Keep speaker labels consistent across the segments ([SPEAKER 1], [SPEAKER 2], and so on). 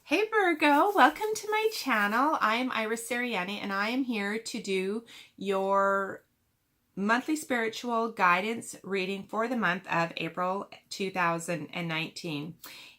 [SPEAKER 1] Hey Virgo, welcome to my channel. I am Iris Siriani and I am here to do your monthly spiritual guidance reading for the month of April 2019.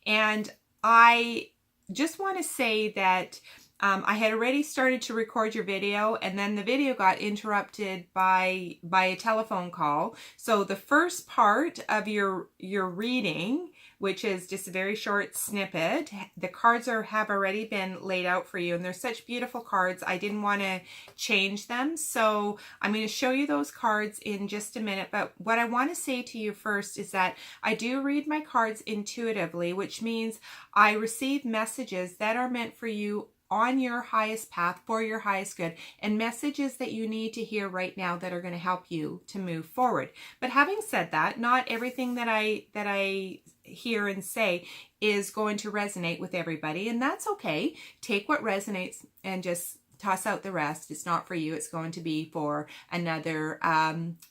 [SPEAKER 1] And I just want to say that I had already started to record your video and then the video got interrupted by a telephone call. So the first part of your reading, which is just a very short snippet, the cards have already been laid out for you and they're such beautiful cards. I didn't want to change them. So I'm going to show you those cards in just a minute. But what I want to say to you first is that I do read my cards intuitively, which means I receive messages that are meant for you on your highest path for your highest good, and messages that you need to hear right now that are going to help you to move forward. But having said that, not everything that I hear and say is going to resonate with everybody, and that's okay. Take what resonates and just toss out the rest. It's not for you. It's going to be for another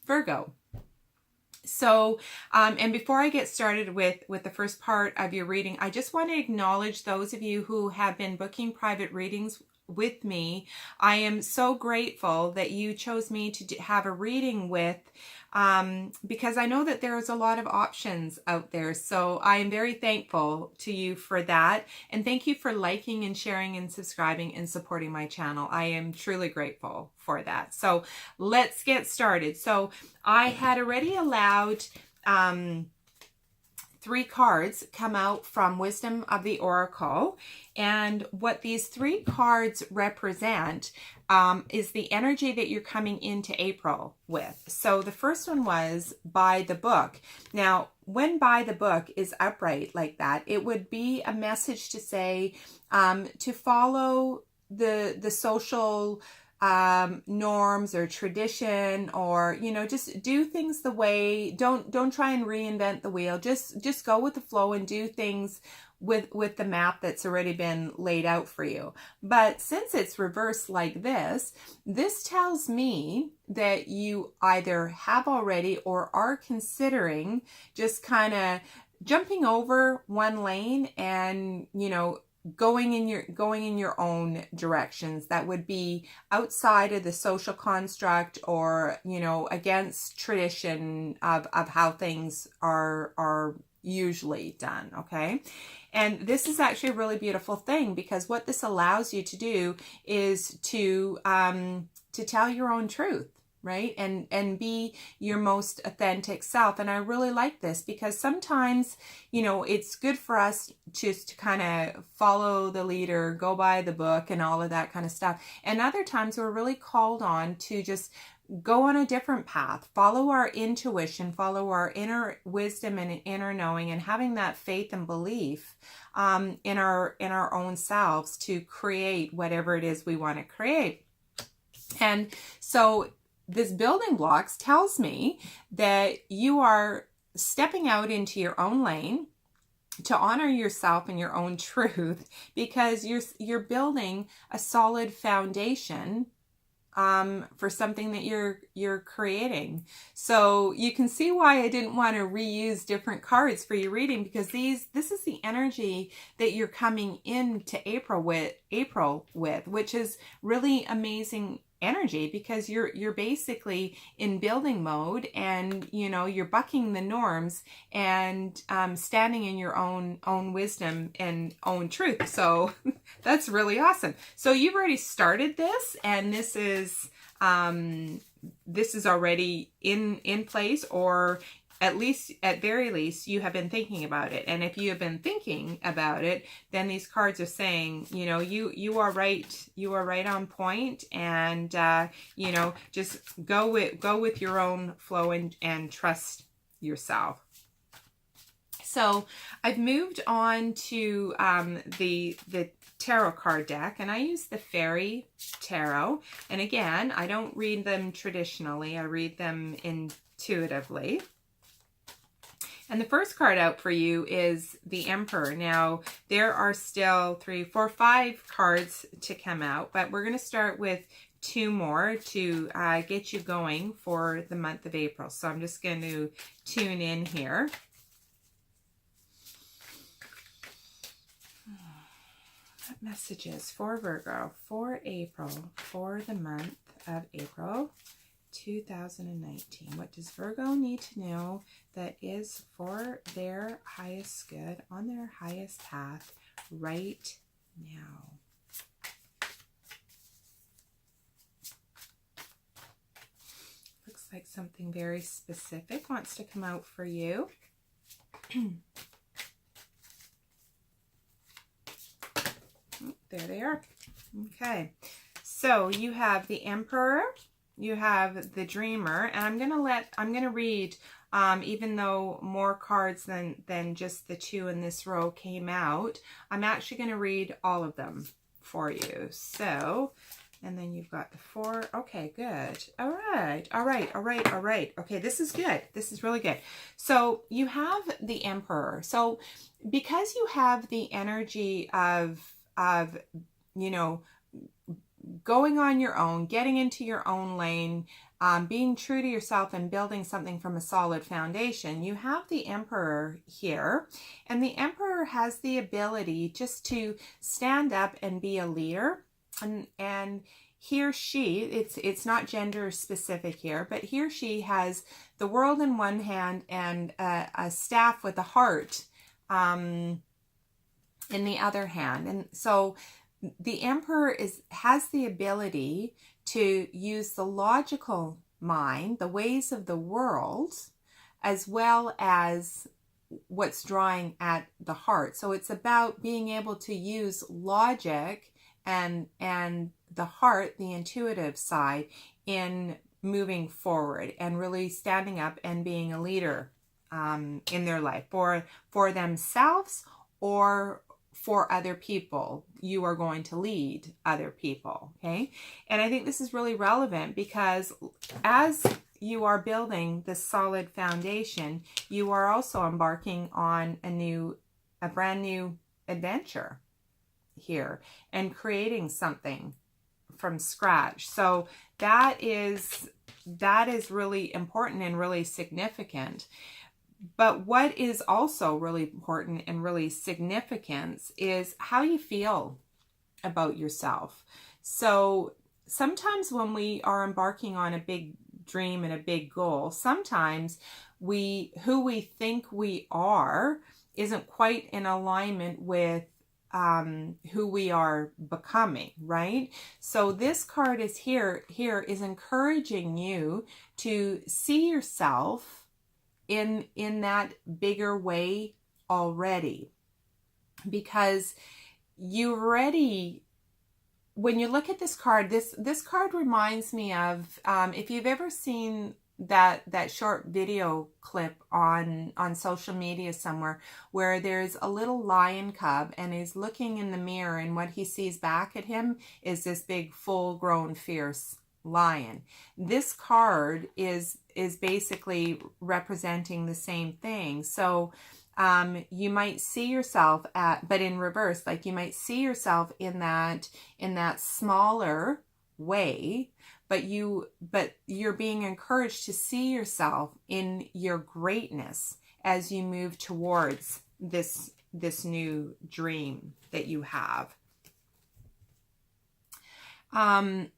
[SPEAKER 1] Virgo. So, and before I get started with the first part of your reading, I just want to acknowledge those of you who have been booking private readings with me. I am so grateful that you chose me to have a reading with, because I know that there's a lot of options out there. So I am very thankful to you for that. And thank you for liking and sharing and subscribing and supporting my channel. I am truly grateful for that. So let's get started. So I had already allowed 3 cards come out from Wisdom of the Oracle. And what these 3 cards represent is the energy that you're coming into April with. So the first one was by the book. Now, when by the book is upright like that, it would be a message to say to follow the social norms or tradition, or just do things the way, don't try and reinvent the wheel. Just go with the flow and do things with the map that's already been laid out for you. But since it's reversed like this tells me that you either have already or are considering just kind of jumping over one lane and going in your own directions that would be outside of the social construct, or against tradition of how things are usually done. Okay, and this is actually a really beautiful thing, because what this allows you to do is to tell your own truth, right? And be your most authentic self. And I really like this, because sometimes, it's good for us just to kind of follow the leader, go by the book and all of that kind of stuff. And other times we're really called on to just go on a different path, follow our intuition, follow our inner wisdom and inner knowing, and having that faith and belief in our own selves to create whatever it is we want to create. And so this building blocks tells me that you are stepping out into your own lane to honor yourself and your own truth, because you're building a solid foundation for something that you're creating. So you can see why I didn't want to reuse different cards for your reading, because this is the energy that you're coming into April with, which is really amazing energy, because you're basically in building mode, and you're bucking the norms and standing in your own wisdom and own truth. So that's really awesome. So you've already started this, and this is already in place, or at very least you have been thinking about it. And if you have been thinking about it, then these cards are saying, you are right on point, and just go with your own flow and trust yourself. So I've moved on to the tarot card deck, and I use the Fairy Tarot. And again, I don't read them traditionally, I read them intuitively. And the first card out for you is the Emperor. Now, there are still 3, 4, 5 cards to come out, but we're going to start with 2 more to get you going for the month of April. So I'm just going to tune in here. Messages for Virgo for April, for the month of April 2019. What does Virgo need to know that is for their highest good, on their highest path right now? Looks like something very specific wants to come out for you. There they are. Okay, so you have the Emperor, you have the Dreamer, and I'm gonna read, even though more cards than just the two in this row came out, I'm actually gonna read all of them for you. So, and then you've got the 4. Okay, good. All right. Okay, this is good. This is really good. So you have the Emperor. So because you have the energy of you know, going on your own, getting into your own lane, being true to yourself and building something from a solid foundation, you have the Emperor here. And the Emperor has the ability just to stand up and be a leader. And he or she, it's not gender specific here, but he or she has the world in one hand and a staff with a heart in the other hand. And so the Emperor has the ability to use the logical mind, the ways of the world, as well as what's drawing at the heart. So it's about being able to use logic and the heart, the intuitive side, in moving forward and really standing up and being a leader in their life for themselves or for other people. You are going to lead other people, okay? And I think this is really relevant because as you are building this solid foundation, you are also embarking on a brand new adventure here and creating something from scratch. So that is really important and really significant. But what is also really important and really significant is how you feel about yourself. So sometimes when we are embarking on a big dream and a big goal, sometimes who we think we are isn't quite in alignment with who we are becoming, right? So this card is here is encouraging you to see yourself in that bigger way already, because you already, when you look at this card, this card reminds me of if you've ever seen that short video clip on social media somewhere where there's a little lion cub and he's looking in the mirror and what he sees back at him is this big full-grown fierce lion. This card is basically representing the same thing. So you might see yourself but in reverse, like you might see yourself in that smaller way, but you're being encouraged to see yourself in your greatness as you move towards this new dream that you have. And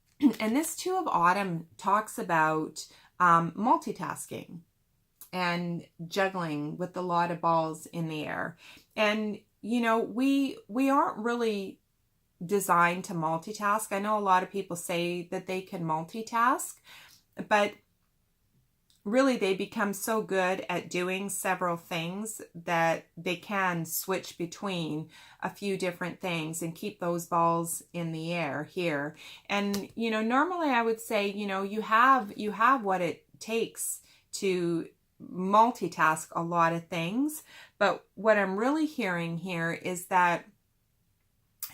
[SPEAKER 1] this Two of Autumn talks about multitasking and juggling with a lot of balls in the air. And, you know, we aren't really designed to multitask. I know a lot of people say that they can multitask, but really they become so good at doing several things that they can switch between a few different things and keep those balls in the air here. And, you know, normally I would say, you know, you have what it takes to multitask a lot of things. But what I'm really hearing here is that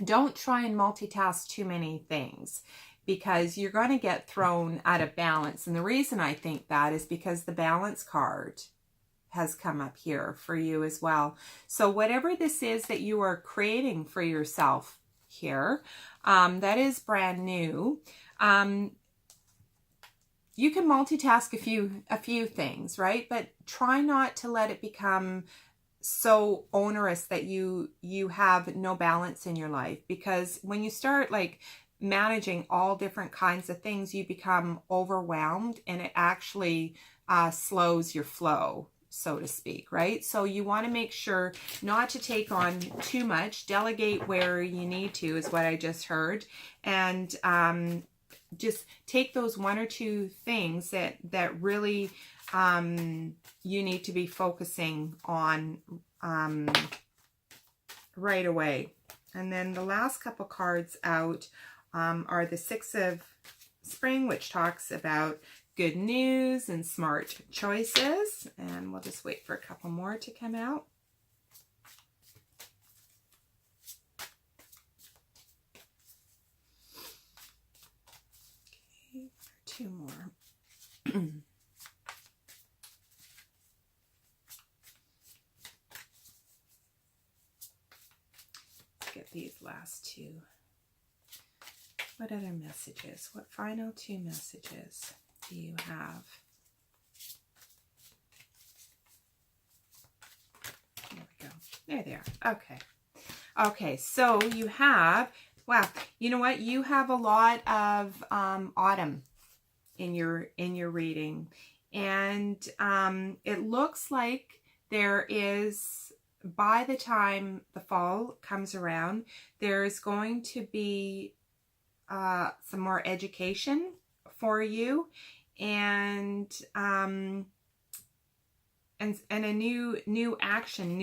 [SPEAKER 1] don't try and multitask too many things, because you're going to get thrown out of balance. And the reason I think that is because the balance card has come up here for you as well. So whatever this is that you are creating for yourself here, that is brand new. You can multitask a few things, right? But try not to let it become so onerous that you have no balance in your life, because when you start like managing all different kinds of things, you become overwhelmed, and it actually slows your flow, so to speak, right? So you want to make sure not to take on too much, delegate where you need to, is what I just heard, and just take those one or two things that really you need to be focusing on right away. And then the last couple cards out are the Six of Spring, which talks about good news and smart choices. And we'll just wait for a couple more to come out. Okay, two more. Get these last two. What other messages? What final two messages do you have? There we go. There they are. Okay. Okay, so you have, wow, you know what? You have a lot of autumn in your reading. And it looks like there is, by the time the fall comes around, there's going to be some more education for you, and a new action,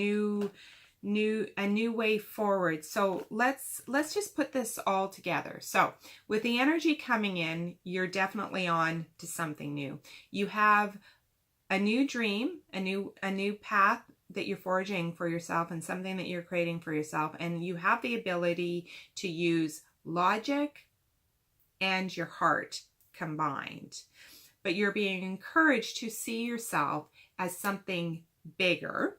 [SPEAKER 1] a new way forward. So let's just put this all together. So with the energy coming in, you're definitely on to something new. You have a new dream, a new path that you're forging for yourself, and something that you're creating for yourself, and you have the ability to use logic and your heart combined. But you're being encouraged to see yourself as something bigger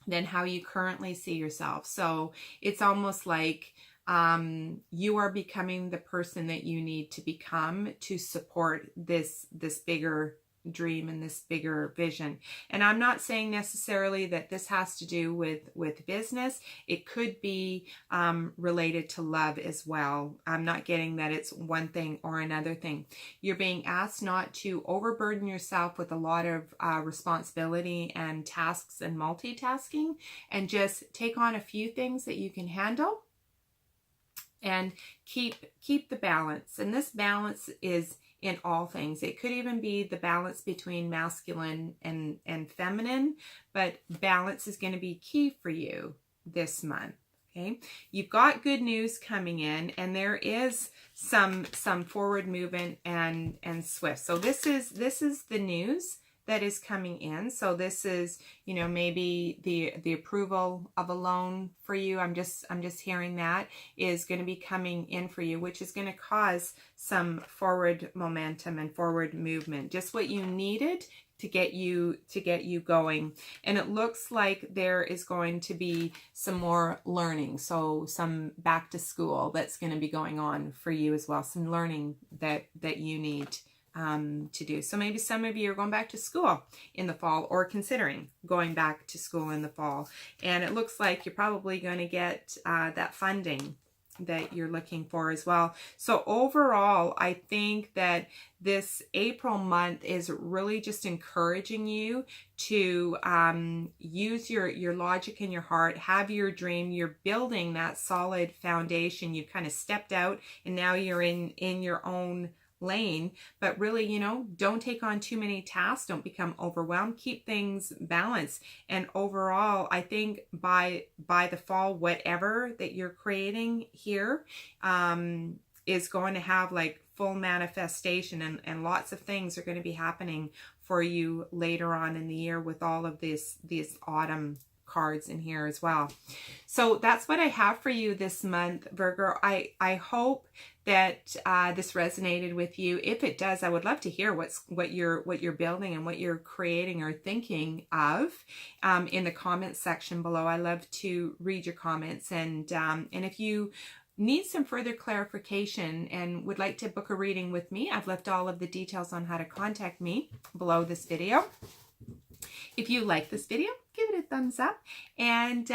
[SPEAKER 1] than how you currently see yourself. So it's almost like you are becoming the person that you need to become to support this bigger dream and this bigger vision. And I'm not saying necessarily that this has to do with business. It could be related to love as well. I'm not getting that it's one thing or another thing. You're being asked not to overburden yourself with a lot of responsibility and tasks and multitasking, and just take on a few things that you can handle and keep the balance. And this balance is in all things. It could even be the balance between masculine and feminine, but balance is going to be key for you this month. Okay, you've got good news coming in, and there is some forward movement and swift. So this is the news that is coming in. So this is, you know, maybe the approval of a loan for you. I'm just hearing that is going to be coming in for you, which is going to cause some forward momentum and forward movement. Just what you needed to get you going. And it looks like there is going to be some more learning. So some back to school that's going to be going on for you as well. Some learning that you need to do. So maybe some of you are going back to school in the fall, or considering going back to school in the fall. And it looks like you're probably going to get that funding that you're looking for as well. So overall, I think that this April month is really just encouraging you to use your logic and your heart, have your dream. You're building that solid foundation. You've kind of stepped out, and now you're in your own lane. But really, you know, don't take on too many tasks. Don't become overwhelmed. Keep things balanced. And overall, I think by the fall, whatever that you're creating here is going to have like full manifestation, and lots of things are going to be happening for you later on in the year with all of these autumn cards in here as well. So that's what I have for you this month, Virgo. I hope that this resonated with you. If it does, I would love to hear what you're building and what you're creating or thinking of in the comments section below. I love to read your comments, and if you need some further clarification and would like to book a reading with me, I've left all of the details on how to contact me below this video. If you like this video, give it a thumbs up and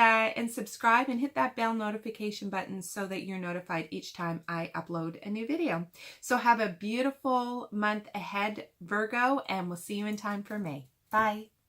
[SPEAKER 1] subscribe and hit that bell notification button so that you're notified each time I upload a new video. So have a beautiful month ahead, Virgo, and we'll see you in time for May. Bye.